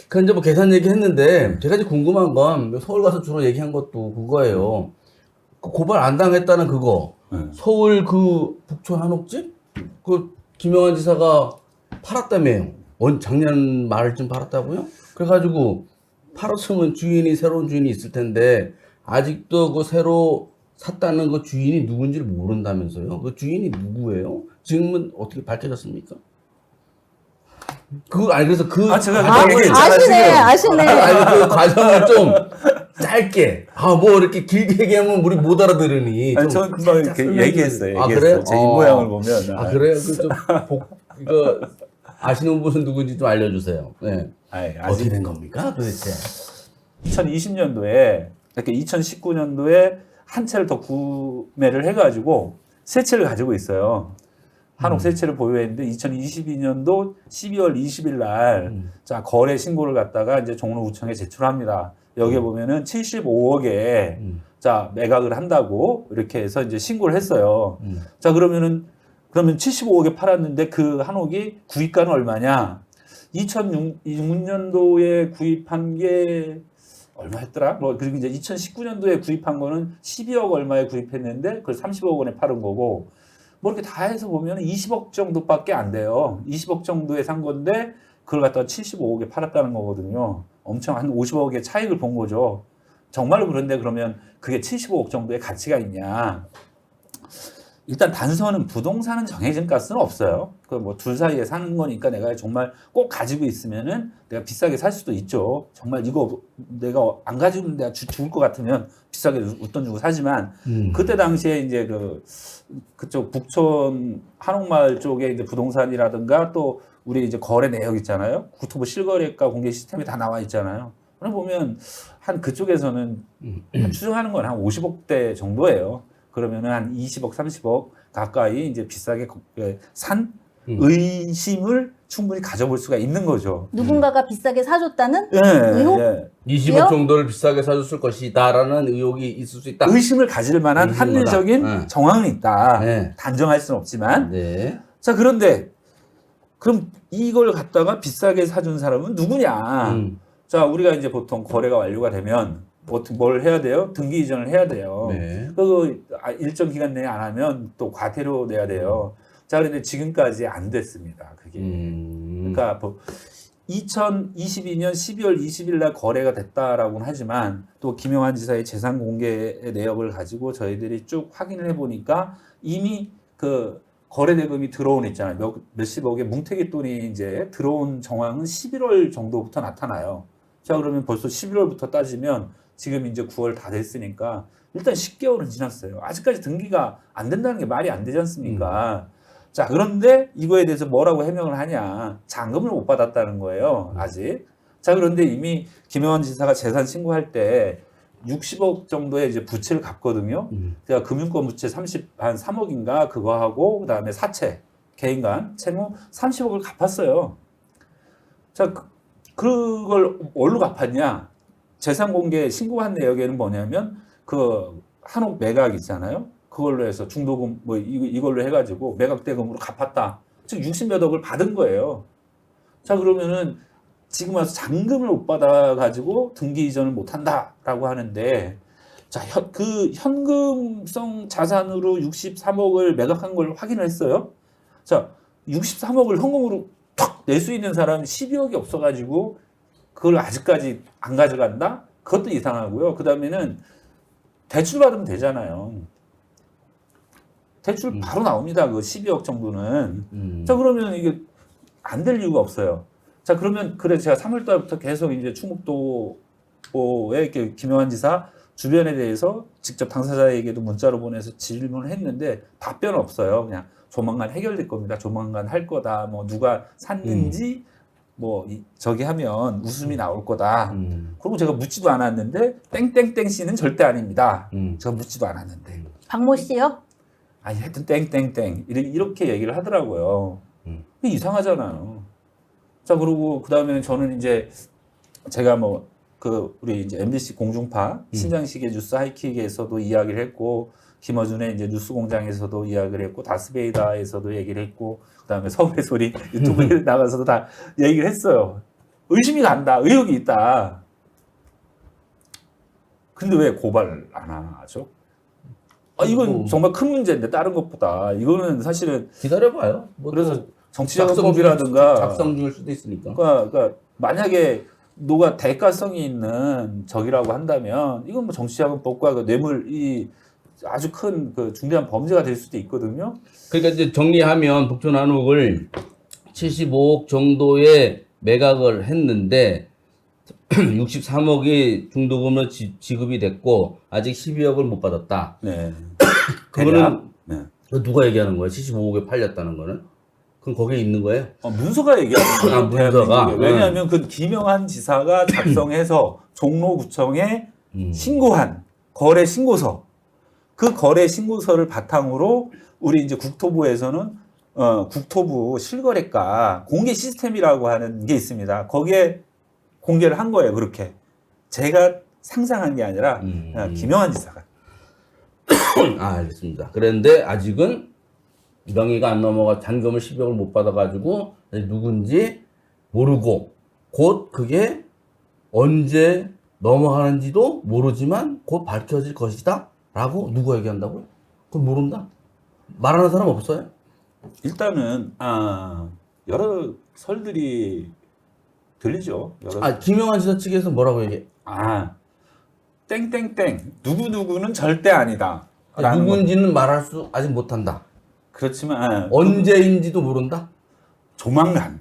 그 이제 뭐 계산 얘기했는데 제가 이제 궁금한 건 서울 가서 주로 얘기한 것도 그거예요. 그 고발 안 당했다는 그거. 서울 그 북촌 한옥집 그 김영환 지사가 팔았다며요. 작년 말쯤 팔았다고요? 그래가지고 팔았으면 주인이 새로운 주인이 있을 텐데 아직도 그 새로 샀다는 그 주인이 누군지를 모른다면서요? 그 주인이 누구예요? 지금은 어떻게 밝혀졌습니까? 그래서 그 제가 과정을 아시네. 아니, 그 과정을 좀 짧게 뭐 이렇게 길게 얘기하면 우리 못 알아들으니 저는 금방 이렇게 얘기했어요. 그래요? 제 입모양을 보면 그래요? 이거 아시는 분은 누군지 좀 알려주세요. 네. 어떻게 된 겁니까 도대체? 2020년도에 이렇게 2019년도에 한 채를 더 구매를 해가지고 세 채를 가지고 있어요. 한옥 세 채를 보유했는데 2022년도 12월 20일 날 자, 거래 신고를 갖다가 이제 종로구청에 제출합니다. 여기에 보면은 75억에 자, 매각을 한다고 이렇게 해서 이제 신고를 했어요. 자, 그러면 75억에 팔았는데 그 한옥이 구입가는 얼마냐? 2006년도에 구입한 게 얼마 했더라? 그리고 이제 2019년도에 구입한 거는 12억 얼마에 구입했는데 그걸 30억 원에 팔은 거고 이렇게 다 해서 보면 20억 정도밖에 안 돼요. 20억 정도에 산 건데 그걸 갖다가 75억에 팔았다는 거거든요. 엄청 한 50억의 차익을 본 거죠. 정말로 그런데 그러면 그게 75억 정도의 가치가 있냐? 일단 단서는 부동산은 정해진 값은 없어요. 그 둘 사이에 사는 거니까 내가 정말 꼭 가지고 있으면은 내가 비싸게 살 수도 있죠. 정말 이거 내가 안 가지고 내가 죽을 것 같으면 비싸게 웃돈 주고 사지만 그때 당시에 이제 그쪽 북촌 한옥마을 쪽에 이제 부동산이라든가 또 우리 이제 거래 내역 있잖아요. 국토부 실거래가 공개 시스템에 다 나와 있잖아요. 그럼 보면 한 그쪽에서는 한 추정하는 건 한 50억대 정도예요. 그러면은 한 20억, 30억 가까이 이제 비싸게 산 의심을 충분히 가져볼 수가 있는 거죠. 누군가가 비싸게 사줬다는 예, 의혹? 예. 20억 정도를 비싸게 사줬을 것이다라는 의혹이 있을 수 있다. 의심을 가질 만한 합리적인 정황은 있다. 네. 단정할 수는 없지만. 네. 자, 그런데 그럼 이걸 갖다가 비싸게 사준 사람은 누구냐? 자, 우리가 이제 보통 거래가 완료가 되면 뭘 해야 돼요? 등기 이전을 해야 돼요. 네. 그 일정 기간 내에 안 하면 또 과태료 내야 돼요. 자, 그런데 지금까지 안 됐습니다. 그게. 그러니까 2022년 12월 20일 날 거래가 됐다라고는 하지만 또 김영환 지사의 재산 공개 내역을 가지고 저희들이 쭉 확인을 해보니까 이미 그 거래 대금이 들어온 있잖아요. 몇십억의 뭉태기 돈이 이제 들어온 정황은 11월 정도부터 나타나요. 자, 그러면 벌써 11월부터 따지면 지금 이제 9월 다 됐으니까 일단 10개월은 지났어요. 아직까지 등기가 안 된다는 게 말이 안 되지 않습니까? 자, 그런데 이거에 대해서 뭐라고 해명을 하냐. 잔금을 못 받았다는 거예요. 아직. 자, 그런데 이미 김영환 지사가 재산 신고할 때 60억 정도의 이제 부채를 갚거든요. 제가 금융권 부채 한 3억인가 그거 하고 그다음에 사채, 개인간 채무 30억을 갚았어요. 자, 그걸 뭘로 갚았냐? 재산 공개 신고한 내역에는 뭐냐면 그 한옥 매각 있잖아요. 그걸로 해서 중도금 이걸로 해가지고 매각 대금으로 갚았다. 즉 60몇 억을 받은 거예요. 자, 그러면은 지금 와서 잔금을 못 받아가지고 등기 이전을 못 한다라고 하는데, 자, 그 현금성 자산으로 63억을 매각한 걸 확인을 했어요. 자, 63억을 현금으로 탁 낼 수 있는 사람이 12억이 없어가지고 그걸 아직까지 안 가져간다? 그것도 이상하고요. 그 다음에는 대출 받으면 되잖아요. 대출 바로 나옵니다. 그 12억 정도는. 자, 그러면 이게 안 될 이유가 없어요. 자, 그러면 그래 제가 3월 달부터 계속 이제 충북도에 김영환 지사 주변에 대해서 직접 당사자에게도 문자로 보내서 질문을 했는데 답변은 없어요. 그냥 조만간 해결될 겁니다. 조만간 할 거다. 뭐 누가 샀는지 저기 하면 웃음이 나올 거다. 그리고 제가 묻지도 않았는데 땡땡땡 씨는 절대 아닙니다. 제가 묻지도 않았는데. 박모 씨요? 아니 하여튼 땡땡땡 이렇게 얘기를 하더라고요. 이상하잖아요. 자, 그리고 그 다음에는 저는 이제 제가 우리 이제 MBC 공중파 신장시계 뉴스 하이킥에서도 이야기를 했고, 김어준의 이제 뉴스공장에서도 이야기를 했고, 다스베이다에서도 얘기를 했고, 그 다음에 서울의 소리 유튜브에 나가서도 다 얘기를 했어요. 의심이 간다. 의혹이 있다. 근데 왜 고발 안 하죠? 이건 정말 큰 문제인데 다른 것보다 이거는 사실은 기다려봐요. 뭐 그래서 정치자금법이라든가 작성 중일 수도 있으니까. 그러니까 만약에 너가 대가성이 있는 적이라고 한다면 이건 뭐 정치자금법과 그 뇌물이 아주 큰 그 중대한 범죄가 될 수도 있거든요. 그러니까 이제 정리하면 북촌 한옥을 75억 정도의 매각을 했는데 63억이 중도금으로 지급이 됐고 아직 12억을 못 받았다. 네. 그거는 네. 누가 얘기하는 거예요? 75억에 팔렸다는 거는? 그럼 거기에 있는 거예요? 문서가 얘기하는 거예요. 문서가. 대한민국에. 왜냐하면 그 김영한 지사가 작성해서 종로구청에 신고한 거래 신고서, 그 거래 신고서를 바탕으로 우리 이제 국토부에서는 국토부 실거래가 공개 시스템이라고 하는 게 있습니다. 거기에 공개를 한 거예요. 그렇게 제가 상상한 게 아니라 김영한 지사가. 알겠습니다. 그런데 아직은 명의가 안 넘어가 잔금을 10억을 못 받아가지고 누군지 모르고 곧 그게 언제 넘어가는지도 모르지만 곧 밝혀질 것이다 라고 누가 얘기한다고요? 그건 모른다. 말하는 사람 없어요? 일단은 여러 설들이 들리죠. 여러 김영한 지사 측에서 뭐라고 얘기해? 땡땡땡 누구누구는 절대 아니다. 누군지는 말할 수 아직 못한다. 그렇지만 언제인지도 모른다? 조만간.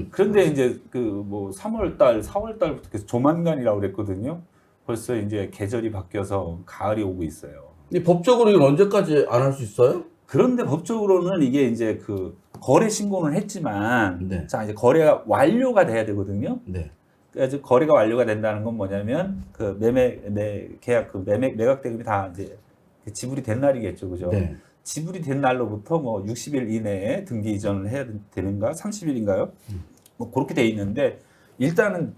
그런데 이제 그 뭐 3월달, 4월달부터 계속 조만간이라고 그랬거든요. 벌써 이제 계절이 바뀌어서 가을이 오고 있어요. 법적으로 이건 언제까지 안 할 수 있어요? 그런데 법적으로는 이게 이제 그 거래 신고는 했지만 네. 자 이제 거래가 완료가 돼야 되거든요. 네. 그래서 거래가 완료가 된다는 건 뭐냐면 그 계약 그 매각 대금이 다 이제 지불이 된 날이겠죠, 그죠? 네. 지불이 된 날로부터 뭐 60일 이내에 등기 이전을 해야 되는가? 30일인가요? 뭐 그렇게 돼 있는데 일단은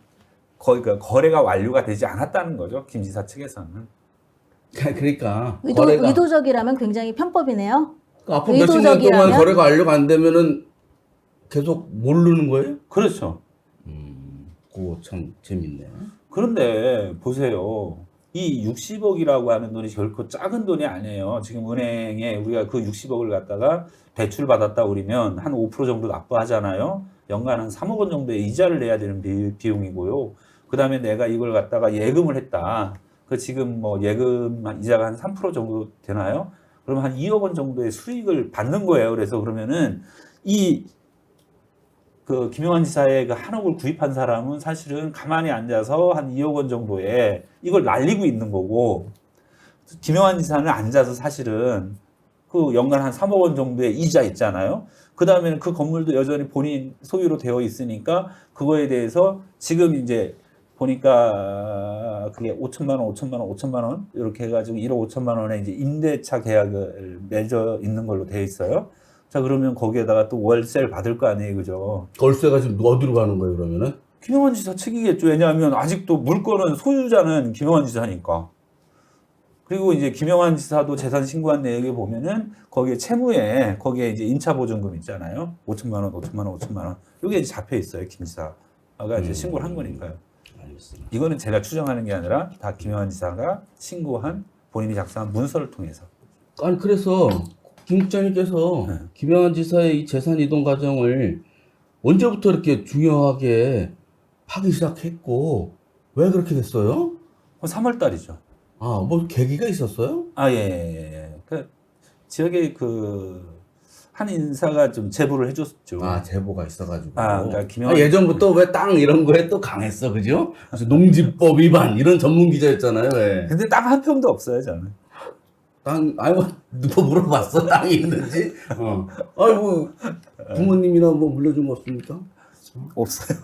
거래가 완료가 되지 않았다는 거죠, 김 지사 측에서는. 그러니까 의도적이라면 굉장히 편법이네요. 앞으로 몇십 년 동안 거래가 완료가 안 되면은 계속 모르는 거예요? 그렇죠. 그거 참 재밌네. 그런데 보세요. 이 60억이라고 하는 돈이 결코 작은 돈이 아니에요. 지금 은행에 우리가 그 60억을 갖다가 대출 받았다 그러면 한 5% 정도 납부하잖아요. 연간 한 3억 원 정도의 이자를 내야 되는 비용이고요. 그 다음에 내가 이걸 갖다가 예금을 했다. 그 지금 뭐 예금 이자가 한 3% 정도 되나요? 그러면 한 2억 원 정도의 수익을 받는 거예요. 그래서 그러면은 그 김영한 지사의 그 한옥을 구입한 사람은 사실은 가만히 앉아서 한 2억 원 정도에 이걸 날리고 있는 거고, 김영한 지사는 앉아서 사실은 그 연간 한 3억 원 정도의 이자 있잖아요. 그 다음에는 그 건물도 여전히 본인 소유로 되어 있으니까 그거에 대해서 지금 이제 보니까 그게 5천만 원 이렇게 해가지고 1억 5천만 원에 이제 임대차 계약을 맺어 있는 걸로 되어 있어요. 자, 그러면 거기에다가 또 월세를 받을 거 아니에요, 그죠? 월세가 지금 어디로 가는 거예요, 그러면은? 김영한 지사 측이겠죠. 왜냐하면 아직도 물건은 소유자는 김영한 지사니까. 그리고 이제 김영한 지사도 재산 신고한 내역에 보면은 거기에 채무에 거기에 이제 임차 보증금 있잖아요. 5천만 원. 이게 이제 잡혀 있어요, 김 지사가 이제 신고를 한 거니까요. 알겠습니다. 이거는 제가 추정하는 게 아니라 다 김영한 지사가 신고한 본인이 작성한 문서를 통해서. 아니 그래서 김 국장님께서 김영한 지사의 이 재산 이동 과정을 언제부터 이렇게 중요하게 파기 시작했고 왜 그렇게 됐어요? 3월 달이죠. 뭐 계기가 있었어요? 예. 그 지역에 그 한 인사가 좀 제보를 해줬죠. 제보가 있어가지고. 그러니까 김영한 예전부터 왜 땅 이런 거에 또 강했어, 그죠? 그래서 농지법 위반 이런 전문 기자였잖아요. 왜? 근데 딱 한 평도 없어요, 저는. 누가 물어봤어? 땅이 있는지? 아이고, 부모님이나 뭐 물려준 거 없습니까? 없어요.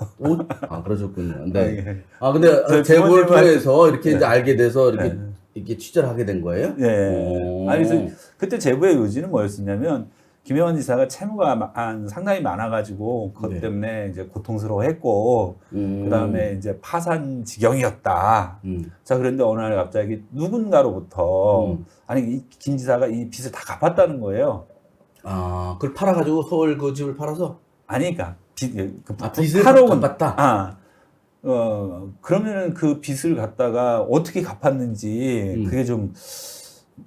그러셨군요. 네. 예. 근데 저희 제보를 부모님한테- 통해서 이렇게 이제 네. 알게 돼서 이렇게, 네. 이렇게 취재를 하게 된 거예요? 예. 그래서 그때 제보의 요지는 뭐였었냐면, 김영한 지사가 채무가 상당히 많아가지고, 그것 네. 때문에 이제 고통스러워했고, 그 다음에 이제 파산 지경이었다. 자, 그런데 어느 날 갑자기 누군가로부터, 아니, 김 지사가 이 빚을 다 갚았다는 거예요. 그걸 팔아가지고 서울 그 집을 팔아서? 아니까. 빚을 한옥은 갚았다. 그러면은 그 빚을 갖다가 어떻게 갚았는지 그게 좀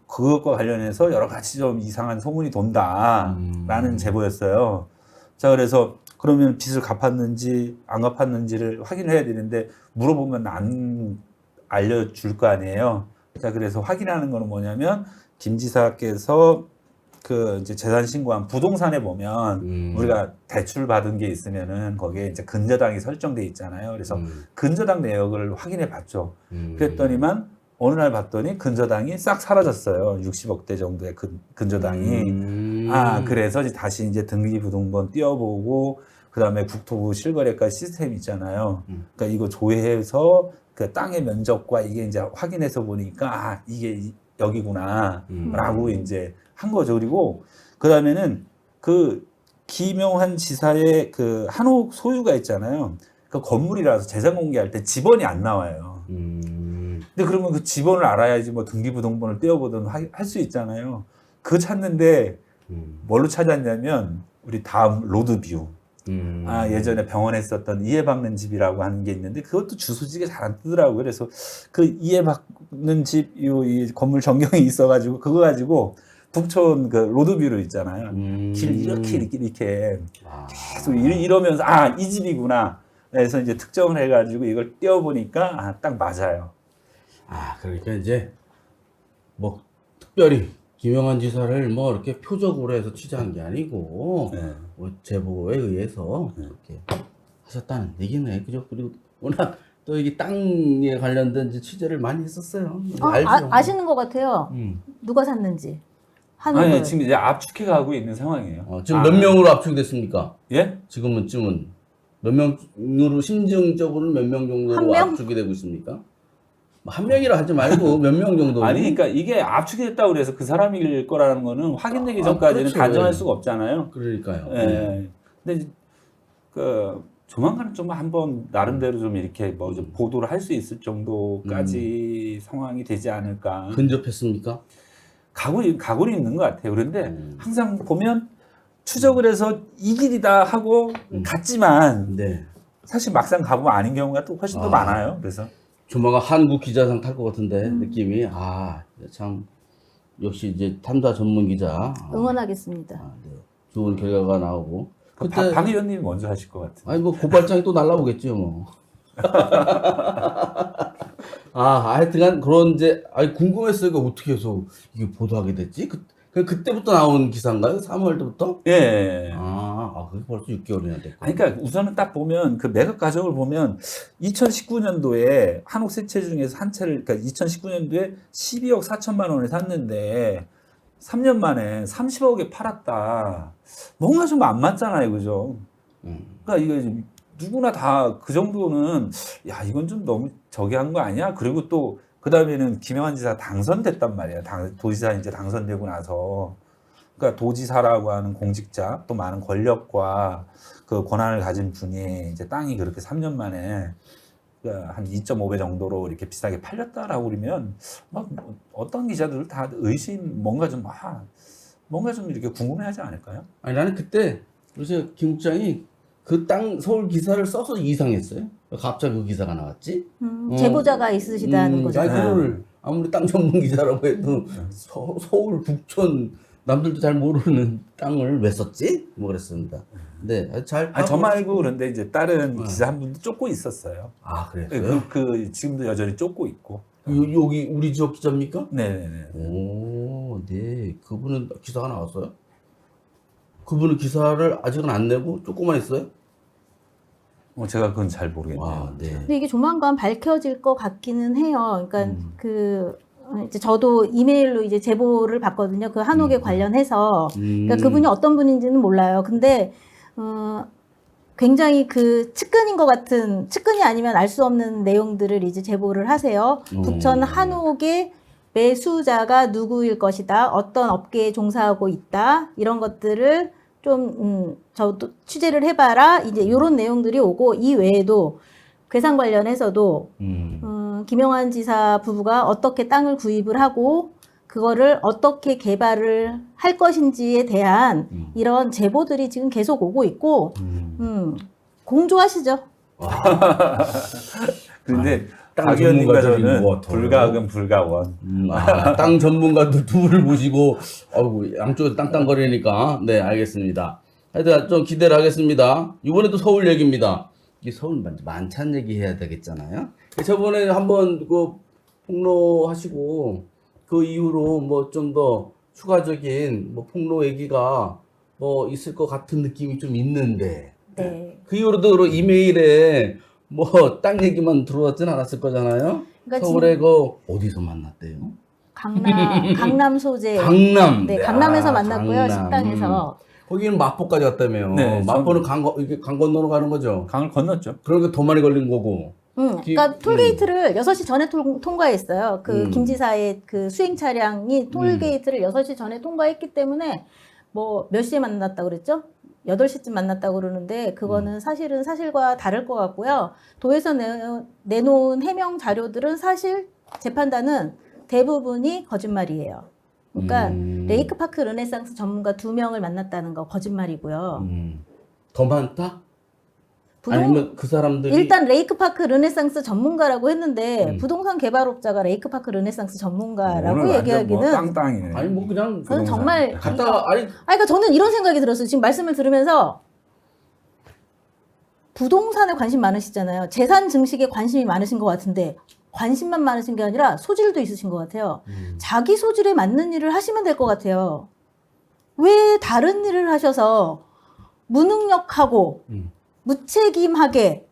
그것과 관련해서 여러 가지 좀 이상한 소문이 돈다라는 제보였어요. 자, 그래서 그러면 빚을 갚았는지 안 갚았는지를 확인해야 되는데 물어보면 안 알려줄 거 아니에요. 자, 그래서 확인하는 거는 뭐냐면 김 지사께서 그 이제 재산 신고한 부동산에 보면 우리가 대출 받은 게 있으면은 거기에 이제 근저당이 설정돼 있잖아요. 그래서 근저당 내역을 확인해 봤죠. 그랬더니만 어느 날 봤더니 근저당이 싹 사라졌어요. 60억대 정도의 근저당이. 그래서 다시 이제 등기부등본 띄워보고 그다음에 국토부 실거래가 시스템 있잖아요. 그러니까 이거 조회해서 그 땅의 면적과 이게 이제 확인해서 보니까 이게 여기구나라고 이제 한 거죠. 그리고 그 다음에는 그 김용환 지사의 그 한옥 소유가 있잖아요. 그 건물이라서 재산 공개할 때 지번이 안 나와요. 근데 그러면 그 지번을 알아야지 뭐 등기부등본을 떼어보든 할 수 있잖아요. 그거 찾는데 뭘로 찾았냐면 우리 다음 로드뷰. 예전에 병원에 썼던 이해박는 집이라고 하는 게 있는데 그것도 주소지가 잘 안 뜨더라고요. 그래서 그 이해박는 집, 이 건물 전경이 있어가지고 그거 가지고 북촌 그 로드뷰로 있잖아요. 길 이렇게 계속 이러면서 이 집이구나. 그래서 이제 특정을 해가지고 이걸 띄워보니까 딱 맞아요. 그러니까 이제 뭐 특별히 김용환 지사를 뭐 이렇게 표적으로 해서 취재한 게 아니고 뭐 제보에 의해서 이렇게 하셨다는 얘기네. 그죠? 그리고 워낙 또 이게 땅에 관련된 이제 취재를 많이 했었어요. 알죠. 아시는 것 같아요. 누가 샀는지. 한옥을. 지금 이제 압축해 가고 있는 상황이에요. 지금 몇 명으로 압축됐습니까? 예? 지금은 몇 명으로 심증적으로는 몇 명 정도로 한 명? 압축이 되고 있습니까? 한 명이라 하지 말고 몇 명 정도. 그러니까 이게 압축이 됐다고 그래서 그 사람일 거라는 거는 확인되기 전까지는 그렇죠. 단정할 수가 없잖아요. 그러니까요. 예. 근데 그 조만간 좀 한번 나름대로 좀 이렇게 뭐 좀 보도를 할 수 있을 정도까지 상황이 되지 않을까. 근접했습니까? 가고는 있는 것 같아요. 그런데 항상 보면 추적을 해서 이 길이다 하고 갔지만 네. 사실 막상 가보면 아닌 경우가 또 훨씬 더 많아요. 그래서 조만간 한국 기자상 탈 것 같은데 느낌이 참 역시 이제 탐사 전문 기자 응원하겠습니다. 네. 좋은 결과가 나오고 박 의원님이 먼저 하실 것 같아요. 아니 뭐 고발장이 또 날라오겠죠 뭐. 하여튼간 그런 이제 궁금했어요. 이거 어떻게 해서 이게 보도하게 됐지? 그때부터 나온 기사인가요? 3월 때부터? 예. 그게 벌써 6개월이나 됐고. 그러니까 우선은 딱 보면 그 매각 과정을 보면 2019년도에 한옥 세 채 중에서 한 채를 그러니까 2019년도에 12억 4천만 원에 샀는데 3년 만에 30억에 팔았다. 뭔가 좀 안 맞잖아요, 그죠? 그러니까 이거 누구나 다 그 정도는 이건 좀 너무 저기 한 거 아니야? 그리고 또 그 다음에는 김영환 지사 당선됐단 말이에요. 도지사 이제 당선되고 나서. 그러니까 도지사라고 하는 공직자, 또 많은 권력과 그 권한을 가진 분이 이제 땅이 그렇게 3년 만에 그러니까 한 2.5배 정도로 이렇게 비싸게 팔렸다라고 그러면 막 어떤 기자들 다 뭔가 좀 이렇게 궁금해하지 않을까요? 나는 그때 그래서 김 국장이 그 땅 서울 기사를 써서 이상했어요. 갑자기 그 기사가 나왔지? 제보자가 있으시다는 거죠. 그거를 아무리 땅 전문 기자라고 해도 서울 북촌 남들도 잘 모르는 땅을 왜 썼지? 뭐 그랬습니다. 네, 저 말고 그런데 이제 다른 기자 한 분도 쫓고 있었어요. 그랬어요? 지금도 여전히 쫓고 있고. 여기 우리 지역 기자입니까? 네네네. 네. 그분은 기사가 나왔어요? 그분은 기사를 아직은 안 내고 쫓고만 있어요? 제가 그건 잘 모르겠네요. 네. 근데 이게 조만간 밝혀질 것 같기는 해요. 그러니까 이제 저도 이메일로 이제 제보를 받거든요. 그 한옥에 관련해서. 그러니까 그분이 어떤 분인지는 몰라요. 근데 굉장히 그 측근인 것 같은, 측근이 아니면 알 수 없는 내용들을 이제 제보를 하세요. 부천 한옥의 매수자가 누구일 것이다. 어떤 업계에 종사하고 있다. 이런 것들을 좀 저도 취재를 해봐라. 이제 이런 내용들이 오고, 이 외에도 괴산 관련해서도 김영환 지사 부부가 어떻게 땅을 구입을 하고 그거를 어떻게 개발을 할 것인지에 대한 이런 제보들이 지금 계속 오고 있고 공조하시죠. 근데 땅 박 의원님과는 전문가들인 것 같아요. 불가금 불가원. 땅 전문가들 두 분을 모시고 양쪽에서 땅땅거리니까 네 알겠습니다. 하여튼 좀 기대를 하겠습니다. 이번에도 서울 얘기입니다. 이 서울 만찬 얘기 해야 되겠잖아요. 저번에 한번 그 폭로하시고 그 이후로 뭐 좀 더 추가적인 뭐 폭로 얘기가 뭐 있을 것 같은 느낌이 좀 있는데 네. 그 이후로도 이메일에 뭐 땅 얘기만 들어왔진 않았을 거잖아요. 그러니까 서울에 그 어디서 만났대요? 강남 소재. 강남. 네, 강남에서 만났고요. 강남. 식당에서. 거기는 마포까지 갔다며요. 네, 마포는 강 건너러 가는 거죠. 강을 건넜죠. 그러니까 더 많이 걸린 거고. 그러니까 톨게이트를 6시 전에 통과했어요. 그 김지사의 그 수행 차량이 톨게이트를 6시 전에 통과했기 때문에 뭐 몇 시에 만났다고 그랬죠? 8시쯤 만났다고 그러는데 그거는 사실은 사실과 다를 것 같고요. 도에서 내놓은 해명 자료들은 사실 재판단은 대부분이 거짓말이에요. 그러니까 레이크파크 르네상스 전문가 2명을 만났다는 거 거짓말이고요. 더 많다? 아니면 그 사람들이 일단 레이크파크 르네상스 전문가라고 했는데 부동산 개발업자가 레이크파크 르네상스 전문가라고 오늘 얘기하기는 뭐 땅땅이네. 아니 뭐 그냥 저는 정말 갔다가 아니 그러니까 저는 이런 생각이 들었어요. 지금 말씀을 들으면서 부동산에 관심 많으시잖아요. 재산 증식에 관심이 많으신 것 같은데 관심만 많으신 게 아니라 소질도 있으신 것 같아요. 자기 소질에 맞는 일을 하시면 될 것 같아요. 왜 다른 일을 하셔서 무능력하고 무책임하게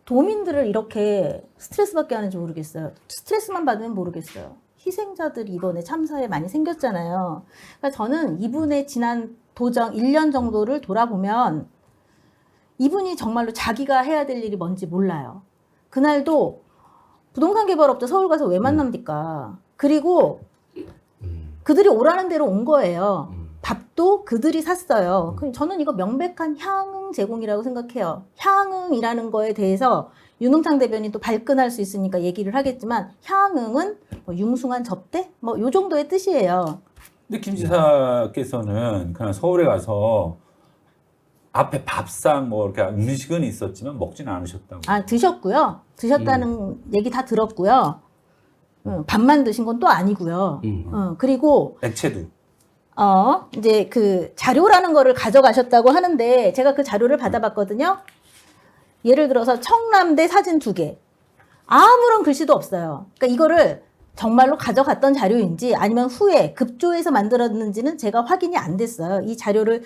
도민들을 이렇게 스트레스 받게 하는지 모르겠어요. 스트레스만 받으면 모르겠어요. 희생자들이 이번에 참사에 많이 생겼잖아요. 그러니까 저는 이분의 지난 도정 1년 정도를 돌아보면 이분이 정말로 자기가 해야 될 일이 뭔지 몰라요. 그날도 부동산 개발업자 서울 가서 왜 만납니까? 그리고 그들이 오라는 대로 온 거예요. 밥도 그들이 샀어요. 저는 이거 명백한 향응 제공이라고 생각해요. 향응이라는 거에 대해서 윤흥창 대변인 또 발끈할 수 있으니까 얘기를 하겠지만 향응은 뭐 융숭한 접대? 뭐 요 정도의 뜻이에요. 근데 김 지사께서는 그냥 서울에 가서 앞에 밥상 뭐 이렇게 음식은 있었지만 먹지는 않으셨다고. 아, 드셨고요. 드셨다는 얘기 다 들었고요. 밥만 드신 건 또 아니고요. 그리고 액체도. 이제 그 자료라는 거를 가져가셨다고 하는데 제가 그 자료를 받아봤거든요. 예를 들어서 청남대 사진 2개. 아무런 글씨도 없어요. 그러니까 이거를 정말로 가져갔던 자료인지 아니면 후에 급조해서 만들었는지는 제가 확인이 안 됐어요. 이 자료를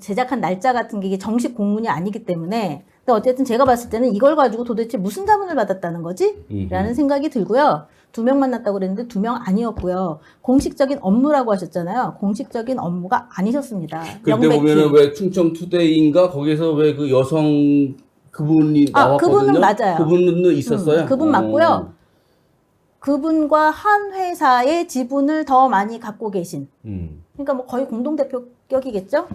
제작한 날짜 같은 게 이게 정식 공문이 아니기 때문에. 근데 어쨌든 제가 봤을 때는 이걸 가지고 도대체 무슨 자문을 받았다는 거지? 라는 생각이 들고요. 2명 만났다고 그랬는데 2명 아니었고요. 공식적인 업무라고 하셨잖아요. 공식적인 업무가 아니셨습니다. 그때 보면은 왜 충청투데이인가 거기서 왜 그 여성 그분이 나왔거든요. 그분은 맞아요. 그분은 있었어요. 그분 맞고요. 그분과 한 회사의 지분을 더 많이 갖고 계신. 그러니까 뭐 거의 공동대표격이겠죠.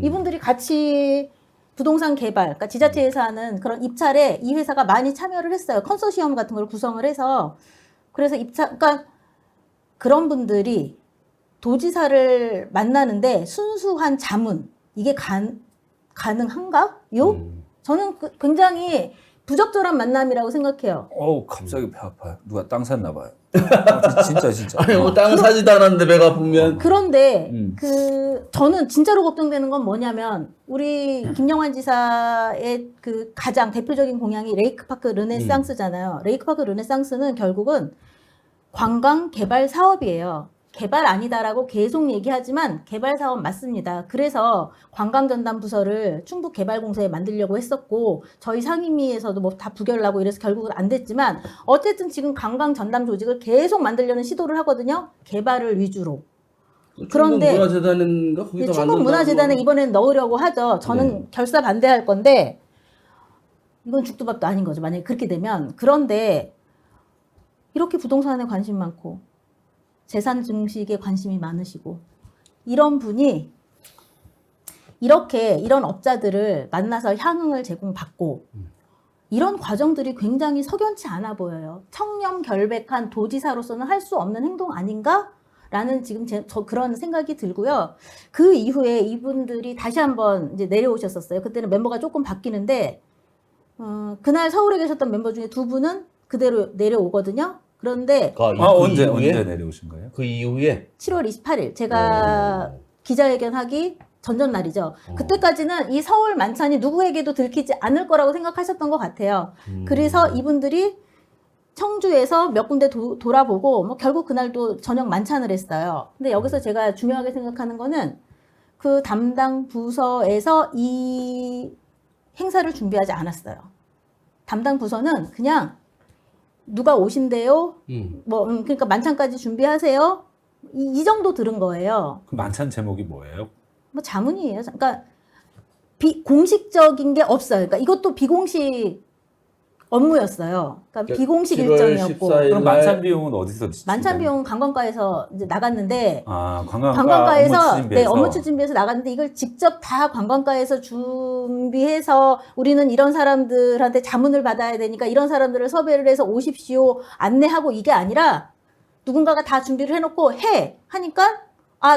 이분들이 같이 부동산 개발, 그러니까 지자체에서 하는 그런 입찰에 이 회사가 많이 참여를 했어요. 컨소시엄 같은 걸 구성을 해서. 그래서 그러니까 그런 분들이 도지사를 만나는데 순수한 자문, 이게 가능한가요? 저는 굉장히 부적절한 만남이라고 생각해요. 갑자기 배 아파요. 누가 땅 샀나 봐요. 진짜. 아니 뭐 땅 사지도 않았는데 배가 아프면. 그런데 저는 진짜로 걱정되는 건 뭐냐면 우리 김영환 지사의 그 가장 대표적인 공약이 레이크파크 르네상스잖아요. 레이크파크 르네상스는 결국은 관광 개발 사업이에요. 개발 아니다라고 계속 얘기하지만 개발 사업 맞습니다. 그래서 관광전담 부서를 충북개발공사에 만들려고 했었고 저희 상임위에서도 뭐 다 부결나고 이래서 결국은 안 됐지만 어쨌든 지금 관광전담 조직을 계속 만들려는 시도를 하거든요. 개발을 위주로. 그런데 충북문화재단인가 거기다 충북문화재단에 이번에는 넣으려고 하죠. 저는 결사 반대할 건데 이건 죽도 밥도 아닌 거죠. 만약에 그렇게 되면. 그런데 이렇게 부동산에 관심 많고 재산 증식에 관심이 많으시고 이런 분이 이렇게 이런 업자들을 만나서 향응을 제공받고 이런 과정들이 굉장히 석연치 않아 보여요. 청렴결백한 도지사로서는 할 수 없는 행동 아닌가? 라는 지금 저 그런 생각이 들고요. 그 이후에 이분들이 다시 한번 이제 내려오셨었어요. 그때는 멤버가 조금 바뀌는데, 그날 서울에 계셨던 멤버 중에 두 분은 그대로 내려오거든요. 그런데 언제 이후에? 내려오신 거예요? 그 이후에 7월 28일 제가 기자회견하기 전전날이죠. 그때까지는 이 서울 만찬이 누구에게도 들키지 않을 거라고 생각하셨던 것 같아요. 그래서 이분들이 청주에서 몇 군데 돌아보고 뭐 결국 그날도 저녁 만찬을 했어요. 근데 여기서 제가 중요하게 생각하는 거는 그 담당 부서에서 이 행사를 준비하지 않았어요. 담당 부서는 그냥 누가 오신대요? 그러니까 만찬까지 준비하세요? 이 정도 들은 거예요. 그 만찬 제목이 뭐예요? 뭐 자문이에요. 그러니까 비공식적인 게 없어요. 그러니까 이것도 비공식 업무였어요. 그러니까 비공식 7월 일정이었고. 14일 그럼 만찬 비용은 어디서 만찬 비용은 관광과에서 이제 나갔는데 관광과에서 업무 추진비에서 나갔는데 이걸 직접 다 관광과에서 준비해서 우리는 이런 사람들한테 자문을 받아야 되니까 이런 사람들을 섭외를 해서 오십시오 안내하고 이게 아니라 누군가가 다 준비를 해놓고 하니까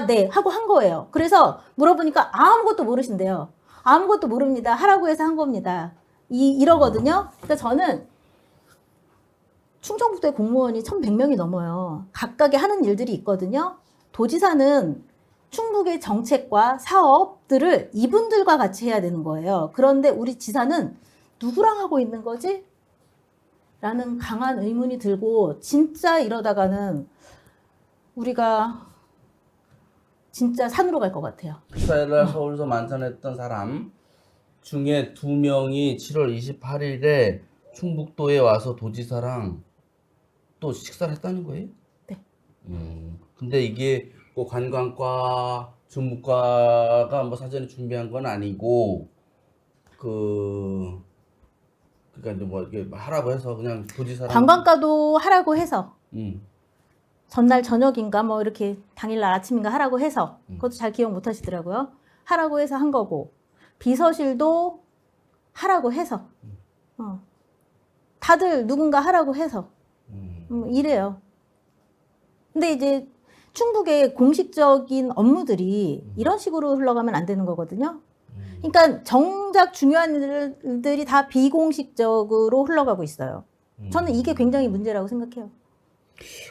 네 하고 한 거예요. 그래서 물어보니까 아무것도 모르신대요. 아무것도 모릅니다. 하라고 해서 한 겁니다. 이러거든요. 그러니까 저는 충청북도의 공무원이 1,100명이 넘어요. 각각의 하는 일들이 있거든요. 도지사는 충북의 정책과 사업들을 이분들과 같이 해야 되는 거예요. 그런데 우리 지사는 누구랑 하고 있는 거지? 라는 강한 의문이 들고 진짜 이러다가는 우리가 진짜 산으로 갈 것 같아요. 14일날 서울에서 만찬했던 사람 중에 2명이 7월 28일에 충북도에 와서 도지사랑 또 식사를 했다는 거예요? 네. 근데 이게 뭐 관광과 주무과가 뭐 사전에 준비한 건 아니고 그러니까 이제 뭐 이게 하라고 해서 그냥 도지사랑 관광과도 하라고 해서 음. 전날 저녁인가 뭐 이렇게 당일날 아침인가 하라고 해서 그것도 잘 기억 못 하시더라고요. 하라고 해서 한 거고 비서실도 하라고 해서 다들 누군가 하라고 해서 이래요. 근데 이제 충북의 공식적인 업무들이 이런 식으로 흘러가면 안 되는 거거든요. 그러니까 정작 중요한 일들이 다 비공식적으로 흘러가고 있어요. 저는 이게 굉장히 문제라고 생각해요.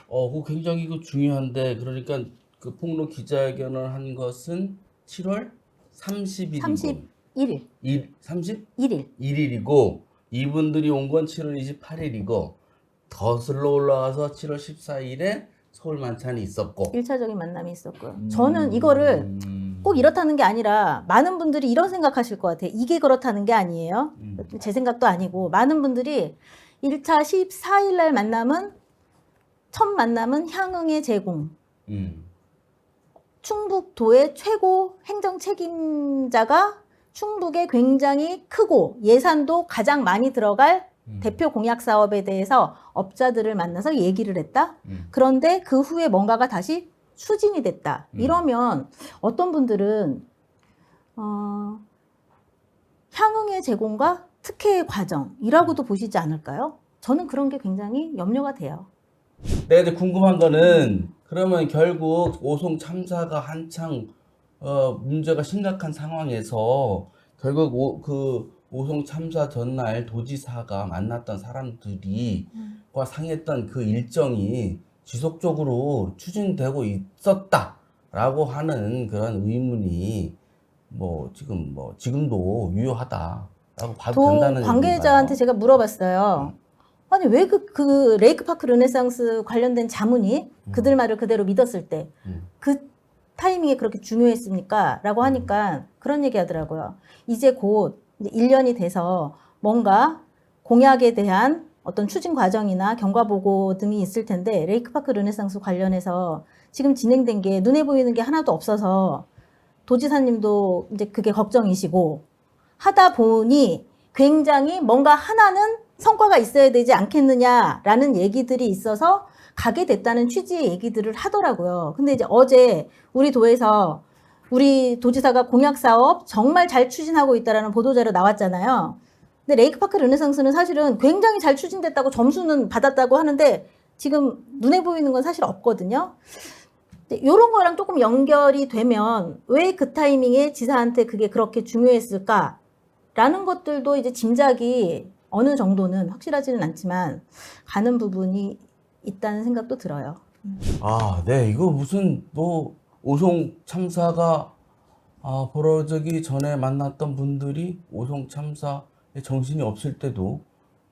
그거 굉장히 중요한데 그러니까 그 폭로 기자회견을 한 것은 7월 30일이고 31일. 31일? 1일이고 이분들이 온 건 7월 28일이고 거슬러 올라가서 7월 14일에 서울 만찬이 있었고 1차적인 만남이 있었고요. 저는 이거를 꼭 이렇다는 게 아니라 많은 분들이 이런 생각하실 것 같아요. 이게 그렇다는 게 아니에요. 제 생각도 아니고 많은 분들이 1차 14일 날 첫 만남은 향응의 제공. 충북도의 최고 행정 책임자가 충북에 굉장히 크고 예산도 가장 많이 들어갈 대표 공약 사업에 대해서 업자들을 만나서 얘기를 했다. 그런데 그 후에 뭔가가 다시 추진이 됐다. 이러면 어떤 분들은 향응의 제공과 특혜의 과정이라고도 보시지 않을까요? 저는 그런 게 굉장히 염려가 돼요. 내가 이제 궁금한 거는 그러면 결국 오송 참사가 한창 문제가 심각한 상황에서 결국 그 오송 참사 전날 도지사가 만났던 사람들이 과 상의했던 그 일정이 지속적으로 추진되고 있었다라고 하는 그런 의문이 지금도 유효하다라고 봐도 된다는 관계자한테 얘기인가요? 제가 물어봤어요. 아니 왜 그 레이크파크 르네상스 관련된 자문이 그들 말을 그대로 믿었을 때 그 타이밍이 그렇게 중요했습니까? 라고 하니까 그런 얘기 하더라고요. 이제 곧 1년이 돼서 뭔가 공약에 대한 어떤 추진 과정이나 경과보고 등이 있을 텐데 레이크파크 르네상스 관련해서 지금 진행된 게 눈에 보이는 게 하나도 없어서 도지사님도 이제 그게 걱정이시고 하다 보니 굉장히 뭔가 하나는 성과가 있어야 되지 않겠느냐라는 얘기들이 있어서 가게 됐다는 취지의 얘기들을 하더라고요. 근데 이제 어제 우리 도에서 우리 도지사가 공약 사업 정말 잘 추진하고 있다라는 보도자료 나왔잖아요. 근데 레이크파크 르네상스는 사실은 굉장히 잘 추진됐다고 점수는 받았다고 하는데 지금 눈에 보이는 건 사실 없거든요. 이런 거랑 조금 연결이 되면 왜 그 타이밍에 지사한테 그게 그렇게 중요했을까라는 것들도 이제 짐작이 어느 정도는 확실하지는 않지만 가는 부분이 있다는 생각도 들어요. 아, 네. 이거 무슨 뭐 오송 참사가 벌어지기 전에 만났던 분들이 오송 참사에 정신이 없을 때도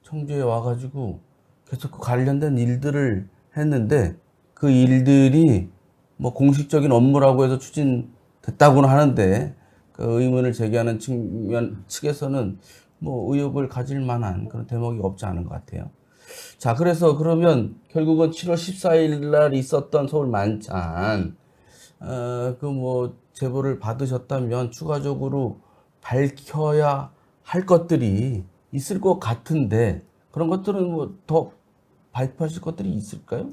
청주에 와가지고 계속 그 관련된 일들을 했는데 그 일들이 뭐 공식적인 업무라고 해서 추진됐다고는 하는데 그 의문을 제기하는 측에서는 뭐 의혹을 가질 만한 그런 대목이 없지 않은 것 같아요. 자, 그래서 그러면 결국은 7월 14일 날 있었던 서울 만찬, 그 뭐 제보를 받으셨다면 추가적으로 밝혀야 할 것들이 있을 것 같은데 그런 것들은 뭐 더 발표하실 것들이 있을까요?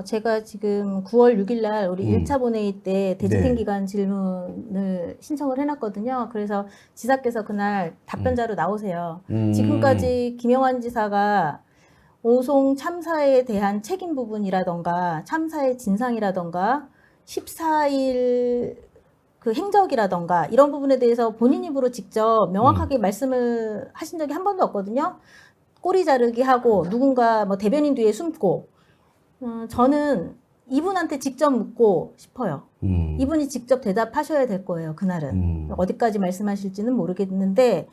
제가 지금 9월 6일 날 우리 1차 본회의 때 대집행 네. 기간 질문을 신청을 해놨거든요. 그래서 지사께서 그날 답변자로 나오세요. 지금까지 김영환 지사가 오송 참사에 대한 책임 부분이라던가 참사의 진상이라던가 14일 그 행적이라던가 이런 부분에 대해서 본인 입으로 직접 명확하게 말씀을 하신 적이 한 번도 없거든요. 꼬리 자르기 하고 누군가 뭐 대변인 뒤에 숨고 저는 이분한테 직접 묻고 싶어요. 이분이 직접 대답하셔야 될 거예요. 그날은 어디까지 말씀하실지는 모르겠는데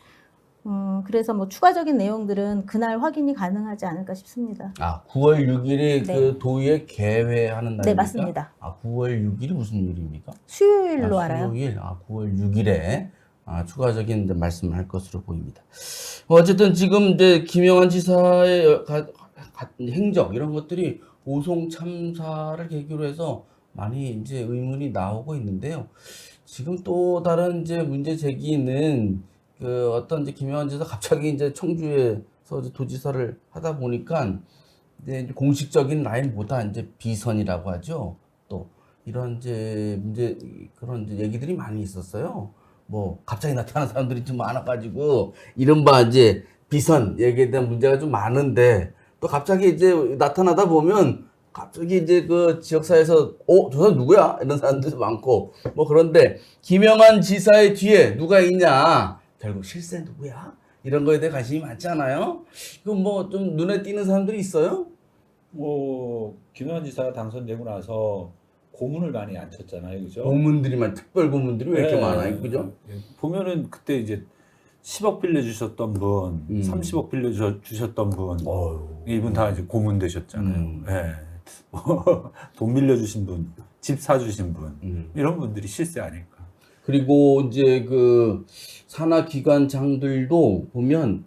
그래서 뭐 추가적인 내용들은 그날 확인이 가능하지 않을까 싶습니다. 9월 6일이 네. 그 도의회 개회하는 날입니까? 네, 맞습니다. 9월 6일이 무슨 요일입니까? 수요일로 알아요. 수요일, 9월 6일에 추가적인 이제 말씀을 할 것으로 보입니다. 어쨌든 지금 이제 김영환 지사의 행적 이런 것들이 오송 참사를 계기로 해서 많이 이제 의문이 나오고 있는데요. 지금 또 다른 이제 문제 제기는 그 어떤 이제 김영환 지사 갑자기 이제 청주에서 이제 도지사를 하다 보니까 이제 공식적인 라인보다 이제 비선이라고 하죠. 또 이런 이제 문제 그런 이제 얘기들이 많이 있었어요. 뭐 갑자기 나타나는 사람들이 좀 많아가지고 이른바 이제 비선 얘기에 대한 문제가 좀 많은데 또 갑자기 이제 나타나다 보면 갑자기 이제 그 지역사회에서 저 사람 누구야? 이런 사람들도 많고 뭐 그런데 김영환 지사의 뒤에 누가 있냐? 결국 실세 누구야? 이런 거에 대해 관심이 많잖아요. 그럼 뭐 좀 눈에 띄는 사람들이 있어요? 뭐 김영환 지사가 당선되고 나서 고문을 많이 안 쳤잖아요, 그죠? 고문들이 특별 고문들이 왜 이렇게 네. 많아요, 그죠? 보면은 그때 이제 10억 빌려주셨던 분, 30억 빌려주셨던 분, 이분 다 이제 고문 되셨잖아요. 네. 돈 빌려주신 분, 집 사주신 분, 이런 분들이 실세 아닐까. 그리고 이제 그 산하 기관장들도 보면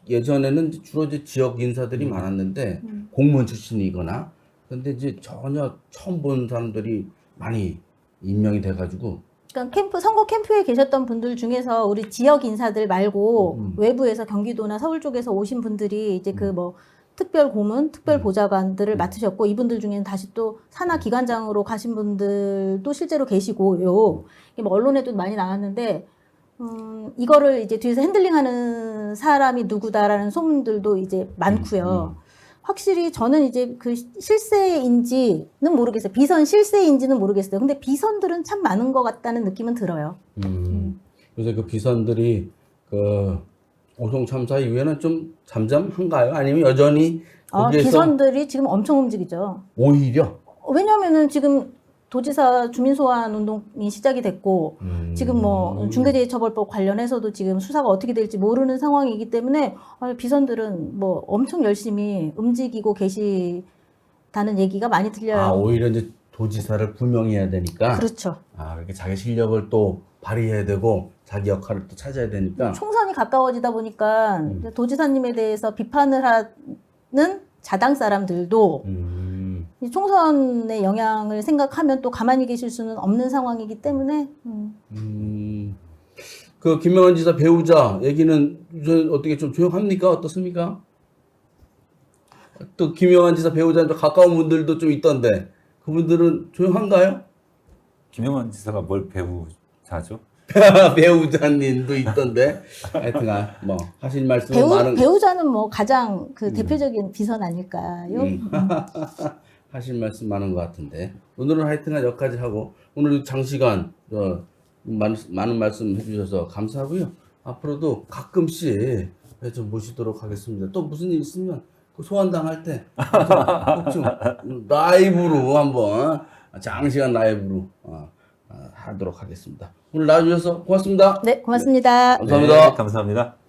예전에는 주로 이제 지역 인사들이 많았는데 공무원 출신이거나 근데 이제 전혀 처음 본 사람들이 많이 임명이 돼가지고 그러니까 선거 캠프에 계셨던 분들 중에서 우리 지역 인사들 말고 외부에서 경기도나 서울 쪽에서 오신 분들이 이제 그 뭐 특별 고문, 특별 보좌관들을 맡으셨고 이분들 중에는 다시 또 산하 기관장으로 가신 분들도 실제로 계시고요. 이게 뭐 언론에도 많이 나왔는데 이거를 이제 뒤에서 핸들링하는 사람이 누구다라는 소문들도 이제 많고요. 확실히 저는 이제 그 실세인지는 모르겠어요. 비선 실세인지는 모르겠어요. 근데 비선들은 참 많은 것 같다는 느낌은 들어요. 요새 그 비선들이 그 오송 참사 이후에는 좀 잠잠한가요? 아니면 여전히 거기에서 비선들이 지금 엄청 움직이죠. 오히려 왜냐면은 지금 도지사 주민소환 운동이 시작이 됐고 지금 뭐 중대재해처벌법 관련해서도 지금 수사가 어떻게 될지 모르는 상황이기 때문에 비선들은 뭐 엄청 열심히 움직이고 계시다는 얘기가 많이 들려요. 오히려 이제 도지사를 분명해야 되니까 그렇죠. 이렇게 자기 실력을 또 발휘해야 되고 자기 역할을 또 찾아야 되니까 총선이 가까워지다 보니까 도지사님에 대해서 비판을 하는 자당 사람들도 이 총선의 영향을 생각하면 또 가만히 계실 수는 없는 상황이기 때문에 그 김영환 지사 배우자 얘기는 어떻게 좀 조용합니까? 어떻습니까? 또 김영환 지사 배우자한테 가까운 분들도 좀 있던데 그분들은 조용한가요? 김영환 지사가 뭘 배우자죠? 배우자님도 있던데 하여튼간 뭐 하실 말씀 많은 배우자는 뭐 가장 그 대표적인 비선 아닐까요? 하실 말씀 많은 것 같은데 오늘은 하여튼간 여기까지 하고 오늘 장시간 많은 말씀 해주셔서 감사하고요. 앞으로도 가끔씩 좀 모시도록 하겠습니다. 또 무슨 일 있으면 그 소환당할 때 꼭 좀 라이브로 한번 장시간 라이브로 하도록 하겠습니다. 오늘 나와주셔서 고맙습니다. 네, 고맙습니다. 감사합니다. 네, 감사합니다.